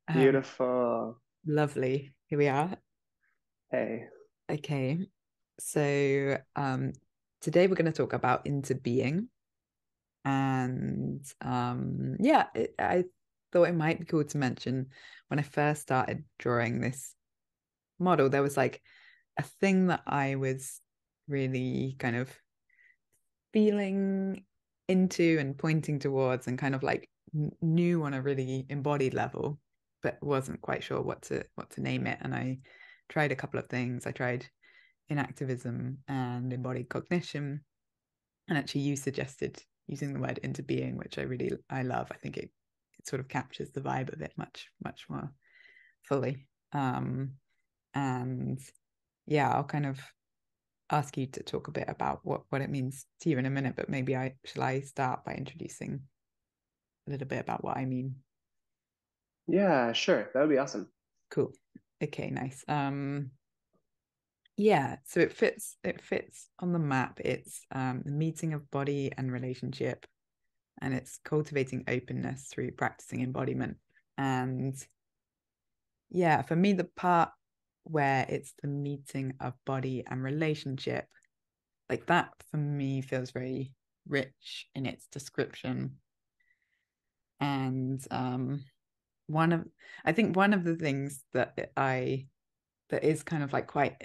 Um, Beautiful. Lovely. Here we are. Hey. Okay. So today we're going to talk about interbeing. And yeah, I thought it might be cool to mention when I first started drawing this model, there was like a thing that I was really kind of feeling into and pointing towards and kind of like knew on a really embodied level, but wasn't quite sure what to name it. And I tried a couple of things. I tried inactivism and embodied cognition, and actually you suggested using the word into being, which I love. I think it sort of captures the vibe of it much more fully. And yeah, I'll kind of ask you to talk a bit about what it means to you in a minute, but maybe I start by introducing a little bit about what I mean. Yeah, sure. That would be awesome. Cool. Okay, nice. Yeah, so it fits on the map. It's the meeting of body and relationship, and it's cultivating openness through practicing embodiment. And yeah, for me, the part where it's the meeting of body and relationship, like that for me feels very rich in its description. And one of I think one of the things that is kind of like quite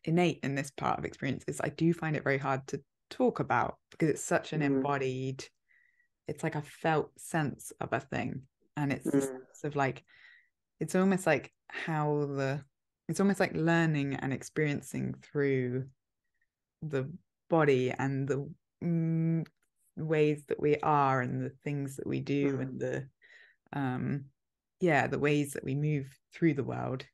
innate in this part of experience is I do find it very hard to talk about because it's such an Mm, embodied, it's like a felt sense of a thing. And it's the sense mm, of like, it's almost like it's almost like learning and experiencing through the body and the ways that we are and the things that we do mm, and um the ways that we move through the world.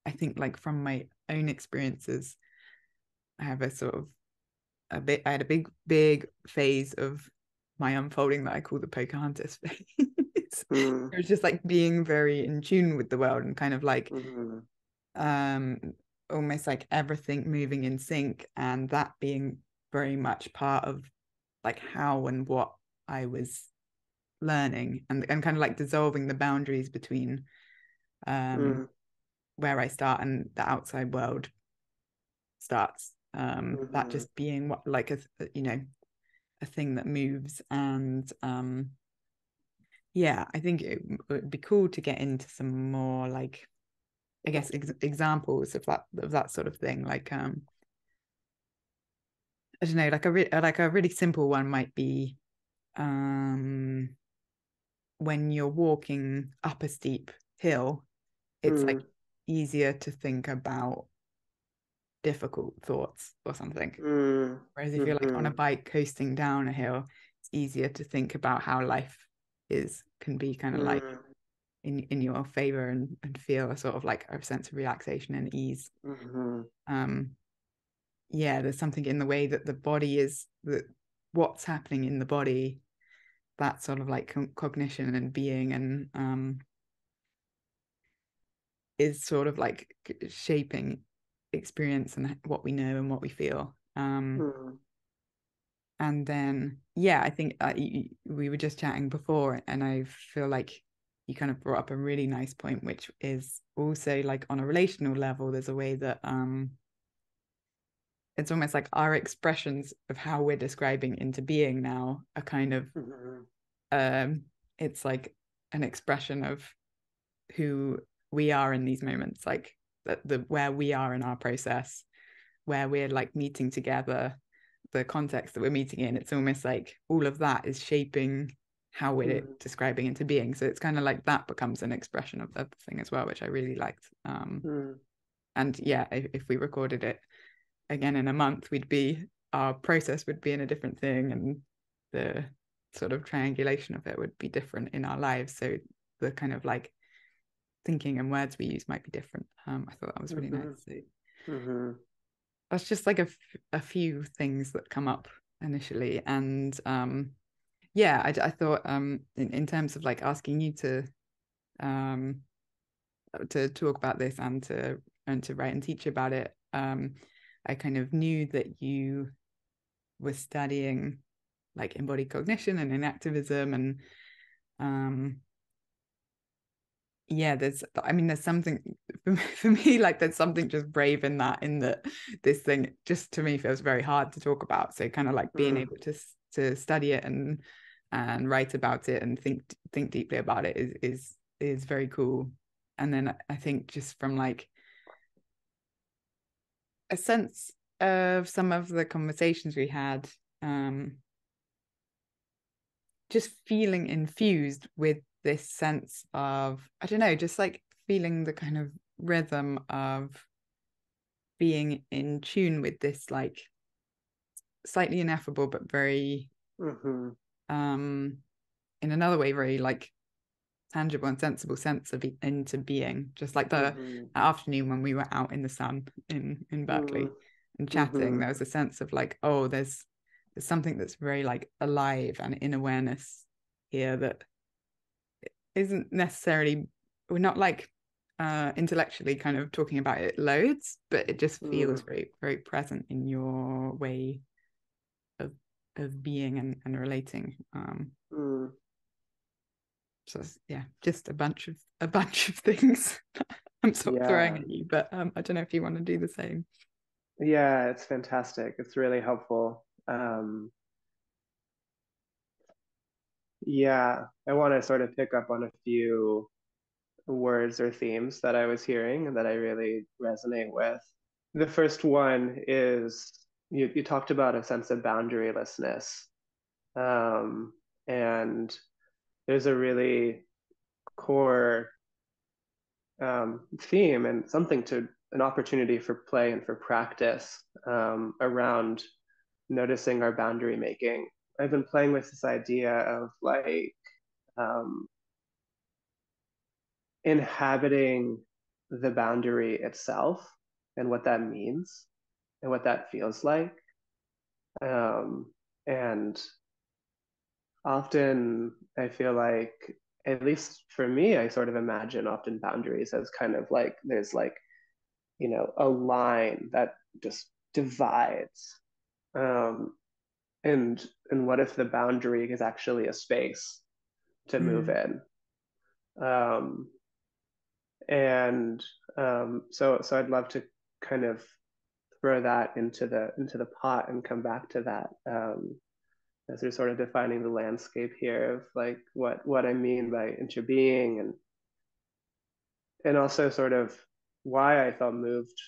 I think like from my own experiences, I have a sort of a bit I had a big phase of my unfolding that I call the Pocahontas phase. mm, It was just like being very in tune with the world and kind of like mm, um almost like everything moving in sync, and that being very much part of like how and what I was learning, and kind of like dissolving the boundaries between um mm, where I start and the outside world starts. That mm, just being what like a thing that moves. And yeah, I think it would be cool to get into some more like I guess examples of that sort of thing. Like I don't know, like a really simple one might be um when you're walking up a steep hill, it's like mm, easier to think about difficult thoughts or something. mm, Whereas if you're like on a mhm, bike coasting down a hill, it's easier to think about how life can be kind of like mm, in your favor, and feel a sort of like a sense of relaxation and ease. mhm, Um, yeah, there's something in the way that the body is that what's happening in the body, that sort of like cognition and being, and is sort of like shaping experience and what we know and what we feel. mm, And then, yeah, I think we were just chatting before, and I feel like you kind of brought up a really nice point, which is also like on a relational level, there's a way that it's almost like our expressions of how we're describing into being now are kind of mhm, um it's like an expression of who we are in these moments, like the where we are in our process, where we're like meeting together, the context that we're meeting in. It's almost like all of that is shaping how we're mhm, describing into being. So it's kind of like that becomes an expression of the thing as well, which I really liked. mm, And yeah, if we recorded it again in a month, our process would be in a different thing, and the sort of triangulation of it would be different in our lives. So the kind of like thinking and words we use might be different. I thought that was really nice. mhm, So mhm, that's just like a few things that come up initially. And yeah, I thought in terms of like asking you um to talk about this and to write and teach about it, I kind of knew that you were studying like embodied cognition and in activism, and there's something for me, like there's something just brave in that this thing just to me feels very hard to talk about. So kind of like being able to study it and write about it and think deeply about it is very cool. And then I think just from like a sense of some of the conversations we had, just feeling infused with this sense of, I don't know, just like feeling the kind of rhythm of being in tune with this like slightly ineffable but very in another way very like tangible and sensible sense of into being, just like the afternoon when we were out in the sun in Berkeley and chatting. There was a sense of like, oh, there's something that's very like alive and in awareness here that isn't necessarily, we're not like intellectually kind of talking about it loads, but it just feels very, very present in your way of being and relating. So yeah, just a bunch of things I'm sort of throwing at you, but I don't know if you want to do the same. Yeah, it's fantastic. It's really helpful. Yeah, I want to sort of pick up on a few words or themes that I was hearing and that I really resonate with. The first one is you talked about a sense of boundarylessness. And there's a really core theme and an opportunity for play and for practice around noticing our boundary making. I've been playing with this idea of like inhabiting the boundary itself and what that means and what that feels like. And often I feel like, at least for me, I sort of imagine often boundaries as kind of like there's like, a line that just divides. And what if the boundary is actually a space to move in? Um, and so I'd love to kind of throw that into the pot and come back to that as we're sort of defining the landscape here of like what I mean by interbeing, and also sort of why I felt moved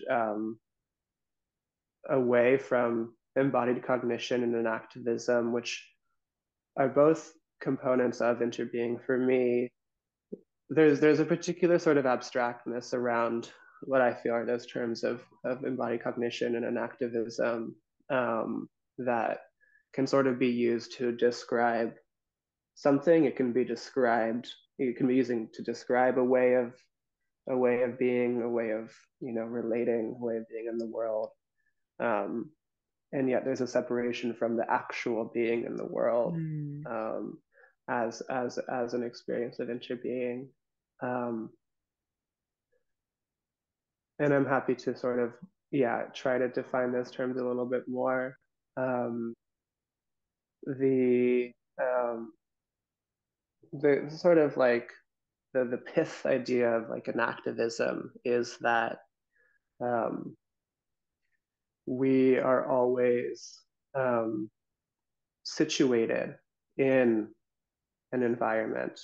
away from embodied cognition and activism, which are both components of interbeing for me. There's a particular sort of abstractness around what I feel are those terms of embodied cognition and activism that can sort of be used to describe something. It can be using to describe a way of being, a way of relating, a way of being in the world. And yet there's a separation from the actual being in the world as an experience of interbeing. And I'm happy to sort of try to define those terms a little bit more. The sort of like the pith idea of like an activism is that we are always situated in an environment,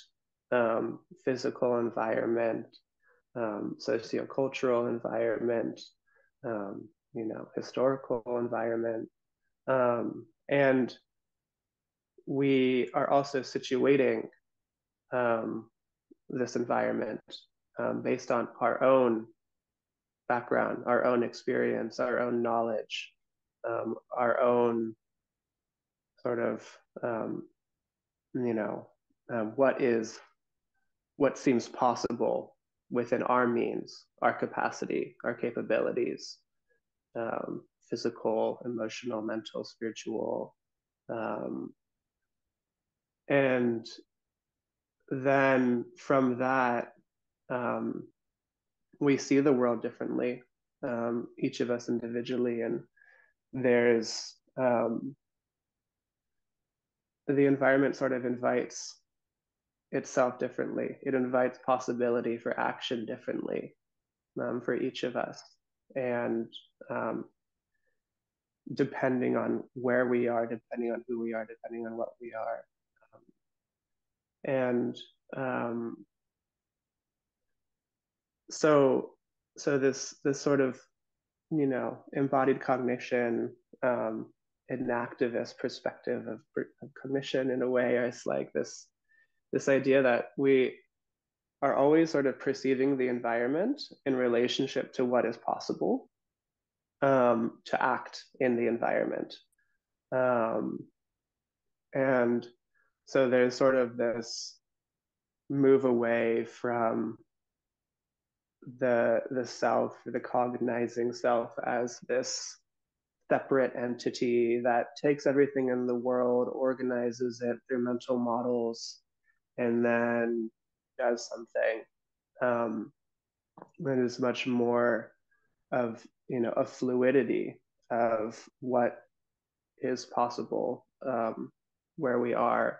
physical environment, sociocultural environment, historical environment, and we are also situating this environment based on our own background, our own experience, our own knowledge, our own sort of what seems possible within our means, our capacity, our capabilities, physical, emotional, mental, spiritual, and then from that we see the world differently, each of us individually, and there's the environment sort of invites itself differently. It invites possibility for action differently, for each of us. And um, depending on where we are, depending on who we are, depending on what we are. Um, and so this sort of, embodied cognition, an activist perspective of cognition in a way is like this idea that we are always sort of perceiving the environment in relationship to what is possible, to act in the environment. Um, and so there's sort of this move away from the self, the cognizing self, as this separate entity that takes everything in the world, organizes it through mental models, and then does something. That is much more of, a fluidity of what is possible, where we are,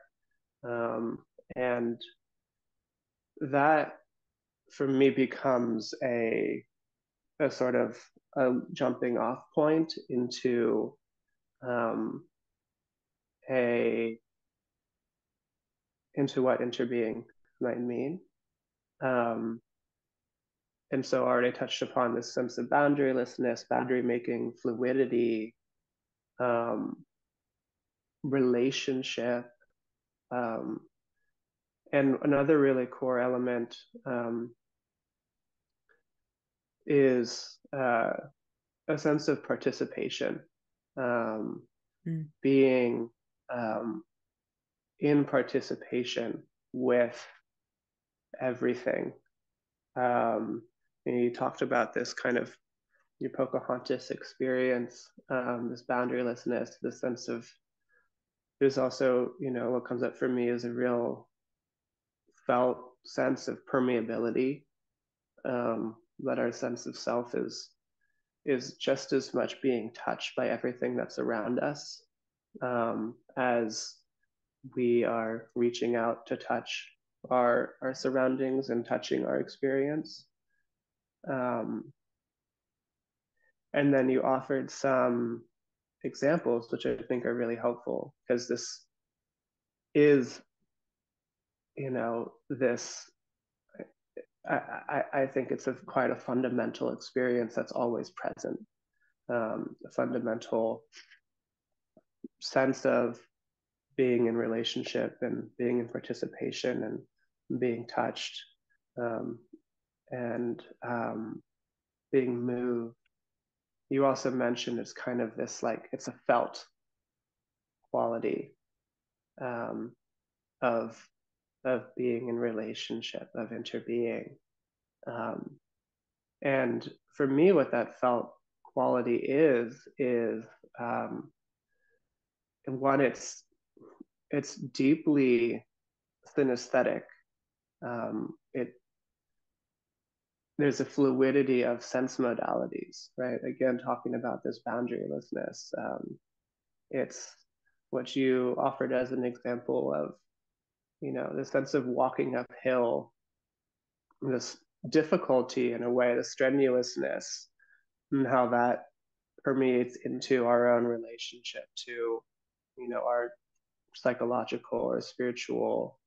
and that for me becomes a sort of a jumping off point into, um, a into what interbeing might mean. Um, and so I already touched upon this sense of boundarylessness, boundary making, fluidity, um, relationship, um, and another really core element, is a sense of participation, being, in participation with everything. And you talked about this kind of your Pocahontas experience, this boundarylessness, this sense of, there's also, what comes up for me is a real felt sense of permeability, that our sense of self is just as much being touched by everything that's around us, as we are reaching out to touch our surroundings and touching our experience. And then you offered some examples, which I think are really helpful, because this is, this, I think it's quite a fundamental experience that's always present, a fundamental sense of being in relationship and being in participation and being touched, and being moved. You also mentioned it's kind of this, like, it's a felt quality, of being in relationship, of interbeing. And for me, what that felt quality is, one, it's deeply synesthetic. It There's a fluidity of sense modalities, right? Again, talking about this boundarylessness. It's what you offered as an example of, the sense of walking uphill, this difficulty in a way, the strenuousness, and how that permeates into our own relationship to, our psychological or spiritual,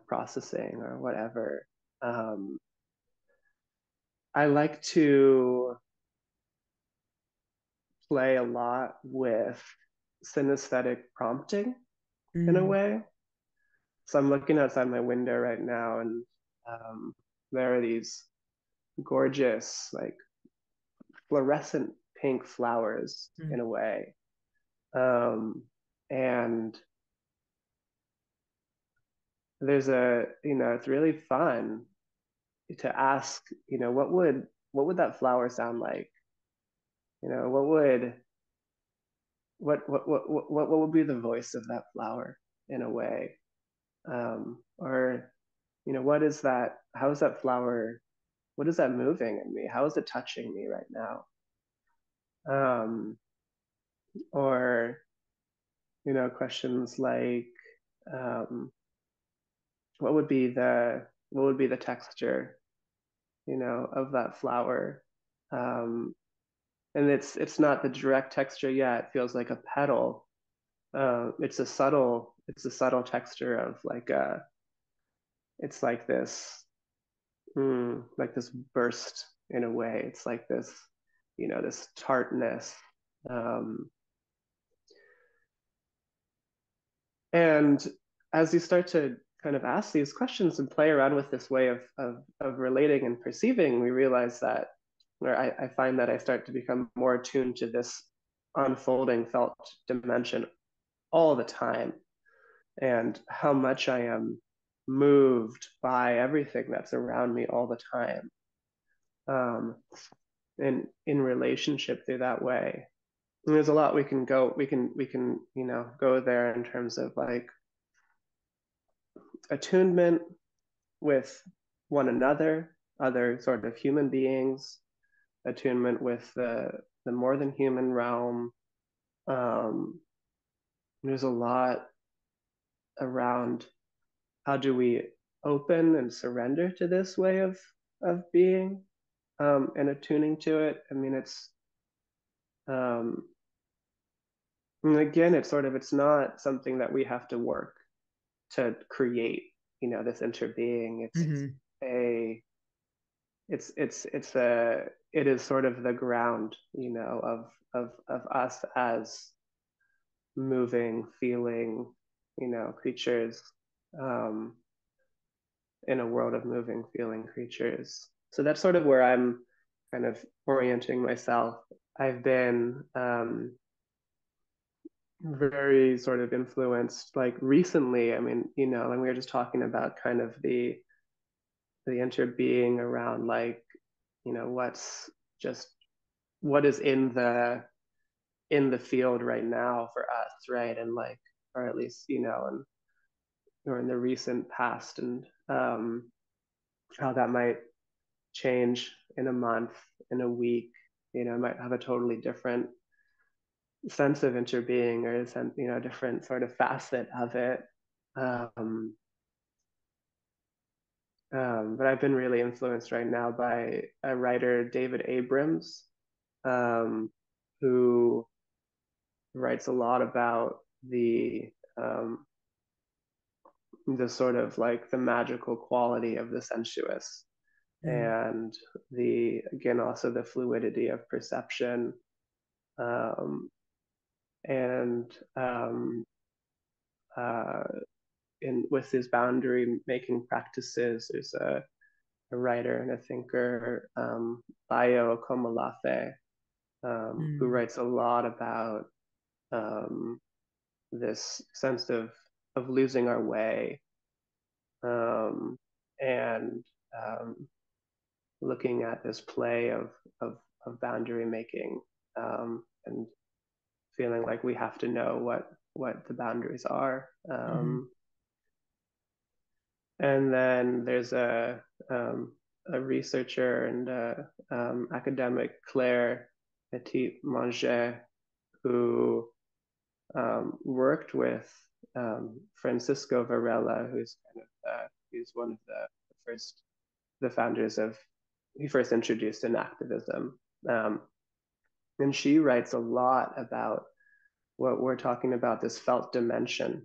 processing or whatever. I like to play a lot with synesthetic prompting in a way. So I'm looking outside my window right now, and there are these gorgeous, like, fluorescent pink flowers in a way. And there's it's really fun to ask, what would that flower sound like? What would be the voice of that flower in a way? Or, what is that? How is that flower? What is that moving in me? How is it touching me right now? Or questions like, um, what would be the texture, of that flower? Um, and it's not the direct texture yet. It feels like a petal. It's a subtle texture of like it's like this burst in a way. It's like this tartness. Um, and as you start to kind of ask these questions and play around with this way of relating and perceiving, we realize that, or I find that I start to become more attuned to this unfolding felt dimension all the time, and how much I am moved by everything that's around me all the time. Um, and in relationship through that way. And there's a lot we can go there in terms of like attunement with one another, other sort of human beings, attunement with the more than human realm. Um, there's a lot around how do we open and surrender to this way of being, and attuning to it. I mean, um, and again, it's not something that we have to work to create, this interbeing. Mm-hmm. A it is sort of the ground, of us as moving, feeling, creatures, um, in a world of moving, feeling creatures. So that's sort of where I'm kind of orienting myself. I've been very sort of influenced, like recently. I mean, and we were just talking about kind of the interbeing around, like, what's just what is in the field right now for us, right? And like, or at least, and or in the recent past, and how that might change in a month, in a week. Might have a totally different sense of interbeing, or a different sort of facet of it. Um, but I've been really influenced right now by a writer, David Abrams, um, who writes a lot about um, the sort of like the magical quality of the sensuous, Mm. and again, also the fluidity of perception, um, and uh, with his boundary making practices. There's a writer and a thinker, Bayo Komolafe, who Mm. writes a lot about um, this sense of losing our way, um, and looking at this play of boundary making, and feeling like we have to know what the boundaries are. Mm-hmm. And then there's a researcher and academic, Claire Petit Manger, who worked with Francisco Varela, who's one of the founders of, he first introduced in activism. Um, and she writes a lot about what we're talking about, this felt dimension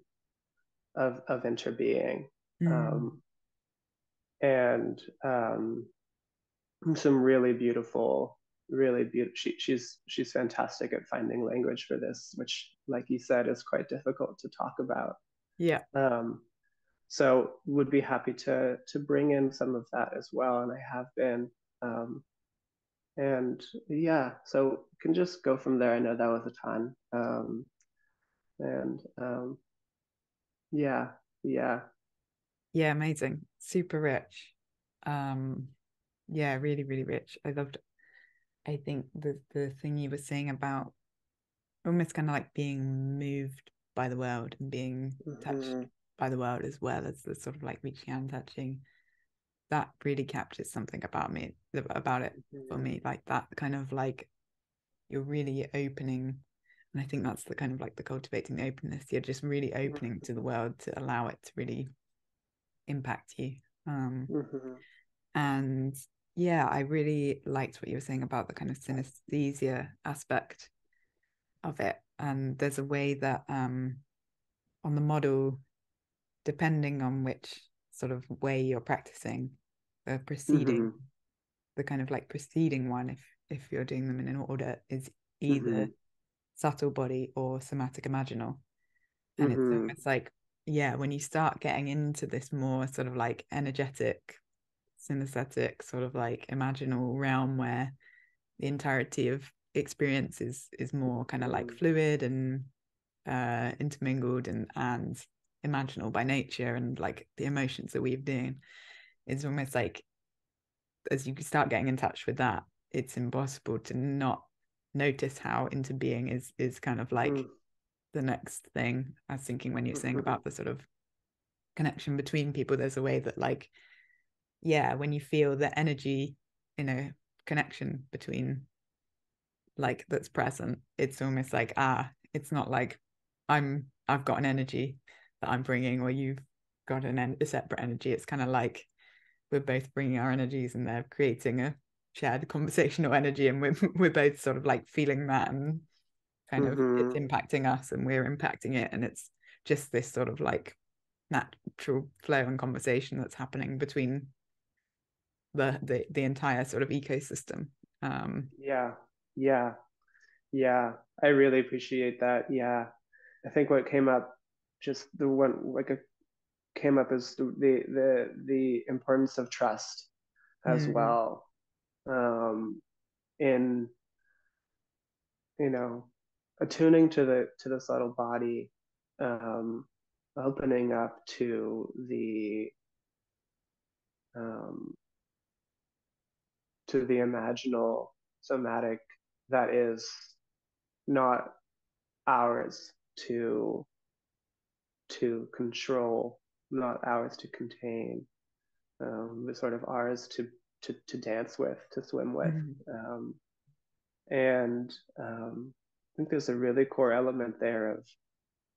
of interbeing. Mm. Um, and some really beautiful. She's fantastic at finding language for this, which, like you said, is quite difficult to talk about. Yeah. Um, so would be happy to bring in some of that as well, and I have been. And yeah, so can just go from there. I know that was a ton. And yeah, yeah. Yeah, amazing. Super rich. Um, yeah, really, really rich. I think the thing you were saying about almost kind of like being moved by the world and being touched Mm-hmm. by the world, as well as the sort of like reaching out and touching, that really captures something about it for Mm-hmm. me. Like that kind of like you're really opening. And I think that's the kind of like the cultivating the openness. You're just really opening to the world to allow it to really impact you. And yeah, I really liked what you were saying about the kind of synesthesia aspect of it. And there's a way that on the model, depending on which sort of way you're practicing, the preceding, the kind of like preceding one, if you're doing them in an order, is either subtle body or somatic imaginal. And it's almost like, yeah, when you start getting into this more sort of like energetic, synesthetic, sort of like imaginal realm where the entirety of experience is more kind of like fluid and intermingled and imaginal by nature, and like the emotions that we've doing, it's almost like as you start getting in touch with that, it's impossible to not notice how interbeing is kind of like the next thing. I was thinking when you're saying about the sort of connection between people, there's a way that like, yeah, when you feel the energy in a connection between like that's present, it's almost like it's not like I've got an energy that I'm bringing or you've got a separate energy. It's kind of like we're both bringing our energies and they're creating a shared conversational energy, and we're both sort of like feeling that, and kind of it's impacting us and we're impacting it, and it's just this sort of like natural flow and conversation that's happening between the entire sort of ecosystem. Yeah, I really appreciate that. Yeah, I think what came up, just the one like a came up is the importance of trust as well, in attuning to the subtle body, opening up um, to the imaginal somatic that is not ours to control, not ours to contain, but sort of ours to dance with, to swim with. And I think there's a really core element there of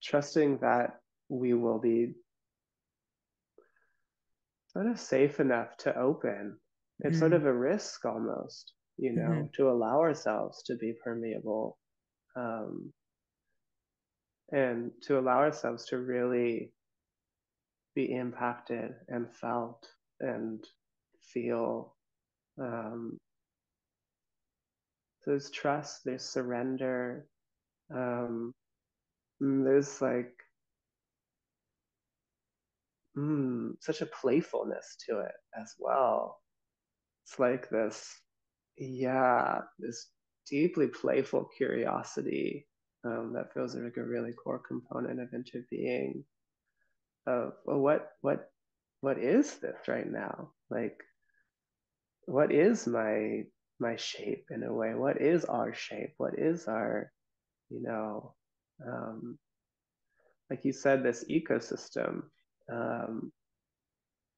trusting that we will be sort of safe enough to open. It's sort of a risk almost, to allow ourselves to be permeable, and to allow ourselves to really be impacted and felt and feel. There's trust, there's surrender, there's like such a playfulness to it as well. It's like this deeply playful curiosity, that feels like a really core component of interbeing. Of, well, what is this right now? Like, what is my shape in a way? What is our shape? What is our, like you said, this ecosystem?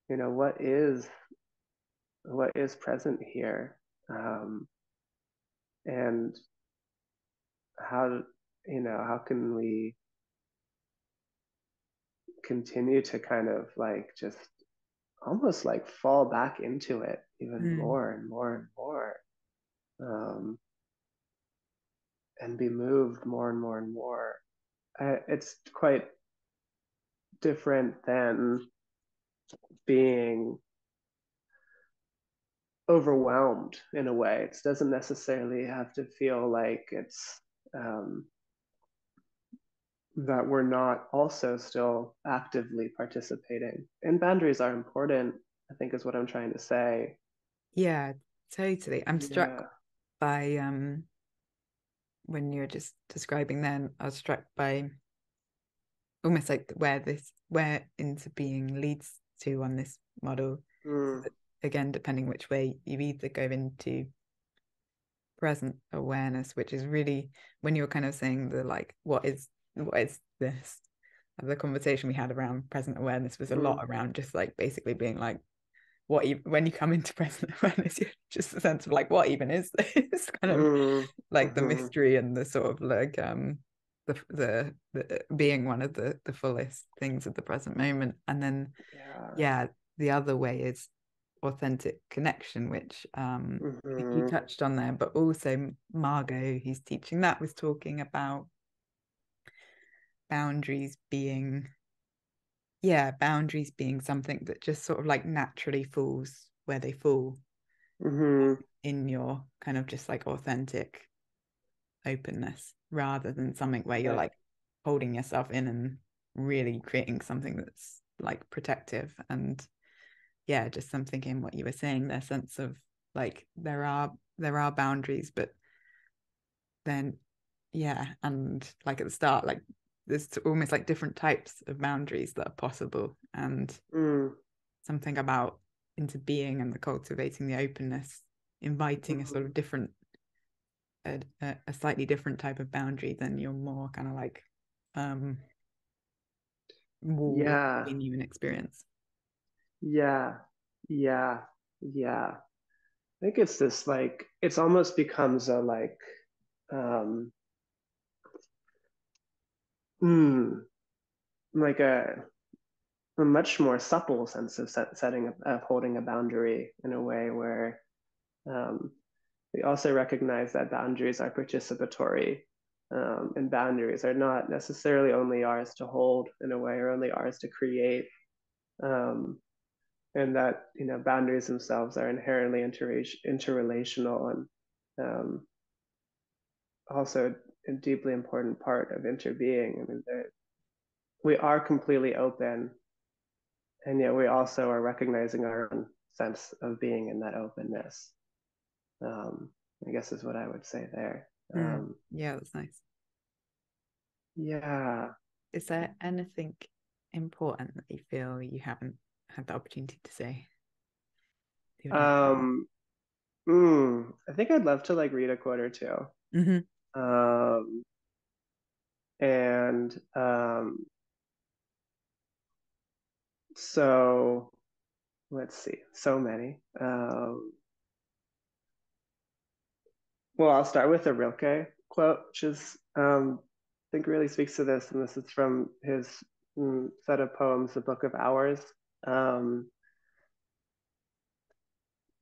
What is present here? And how can we continue to kind of like just almost like fall back into it even more and more and more, and be moved more and more and more. It's quite different than being overwhelmed in a way. It doesn't necessarily have to feel like it's that we're not also still actively participating. And boundaries are important, I think, is what I'm trying to say. Yeah, totally. I'm struck by when you're just describing then, I was struck by almost like where interbeing leads to on this model. So again, depending which way, you either go into present awareness, which is really when you're kind of saying the like what is this, the conversation we had around present awareness was a lot around just like basically being like, when you come into present awareness, you're just a sense of like, what even is this kind of like the mystery and the sort of like the being one of the fullest things of the present moment. And then Yeah. the other way is authentic connection, which you touched on there, but also Margot, who's teaching that, was talking about boundaries being something that just sort of like naturally falls where they fall in your kind of just like authentic openness, rather than something where you're like holding yourself in and really creating something that's like protective. And yeah, just I'm thinking what you were saying, their sense of like there are boundaries, but then and like at the start, like there's almost like different types of boundaries that are possible, and something about interbeing and the cultivating the openness, inviting a sort of different a slightly different type of boundary than your more kind of like wall between you and experience. Yeah. Yeah. Yeah. I think it's this like it's almost becomes a like um mm, like a much more supple sense of setting of holding a boundary in a way where um, we also recognize that boundaries are participatory, and boundaries are not necessarily only ours to hold in a way or only ours to create, um, and that boundaries themselves are inherently interrelational and also a deeply important part of interbeing. I mean, we are completely open, and yet we also are recognizing our own sense of being in that openness. Um, I guess is what I would say there. Yeah, that's nice. Yeah. Is there anything important that you feel you haven't had the opportunity to say? Um, I think I'd love to like read a quote or two. Mm-hmm. Um, and so let's see, so many. Well, I'll start with a Rilke quote, which is I think really speaks to this, and this is from his set of poems, The Book of Hours. Um,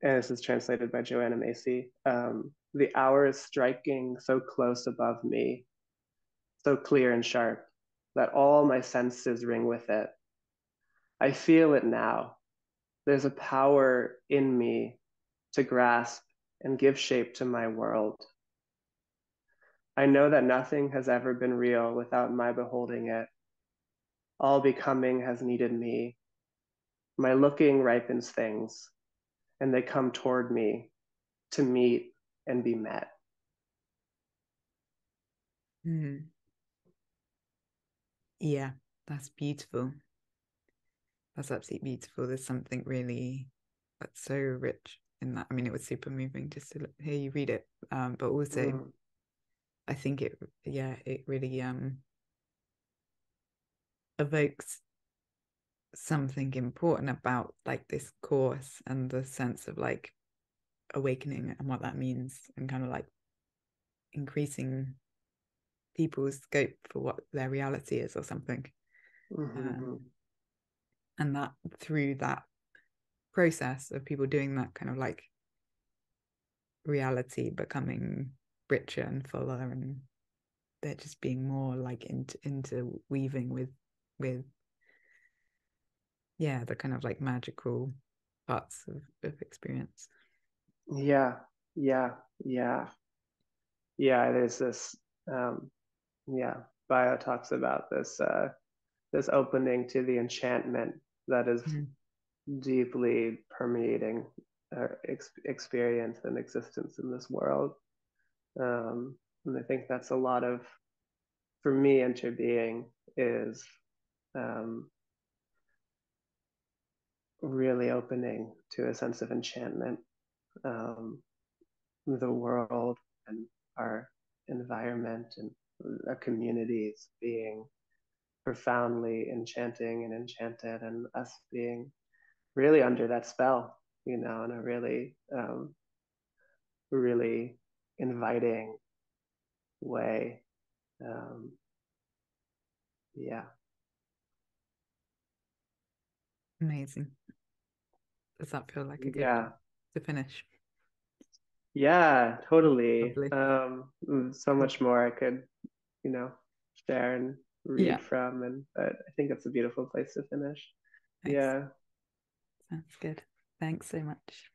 and this is translated by Joanna Macy. The hour is striking so close above me, so clear and sharp, that all my senses ring with it. I feel it now. There's a power in me to grasp and give shape to my world. I know that nothing has ever been real without my beholding it. All becoming has needed me. My looking ripens things, and they come toward me to meet and be met. Mm. Yeah, that's beautiful. That's absolutely beautiful. There's something really that's so rich in that. I mean, it was super moving just to hear you read it. But also I think it really evokes something important about like this course and the sense of like awakening and what that means, and kind of like increasing people's scope for what their reality is or something. And that through that process of people doing that kind of like reality becoming richer and fuller, and they're just being more like into weaving with the kind of like magical parts of experience. Yeah, yeah, yeah, yeah. There's this, um, yeah. Bio talks about this opening to the enchantment that is deeply permeating our experience and existence in this world. And I think that's a lot of, for me, interbeing is um, really opening to a sense of enchantment, um, the world and our environment and our communities being profoundly enchanting and enchanted, and us being really under that spell, in a really inviting way. Yeah. Amazing. Does that feel like a good Yeah. place to finish? Yeah, totally. Lovely. So Cool. much more I could, share and Yeah, read from, and but I think it's a beautiful place to finish. nice. Yeah. Sounds good. Thanks so much.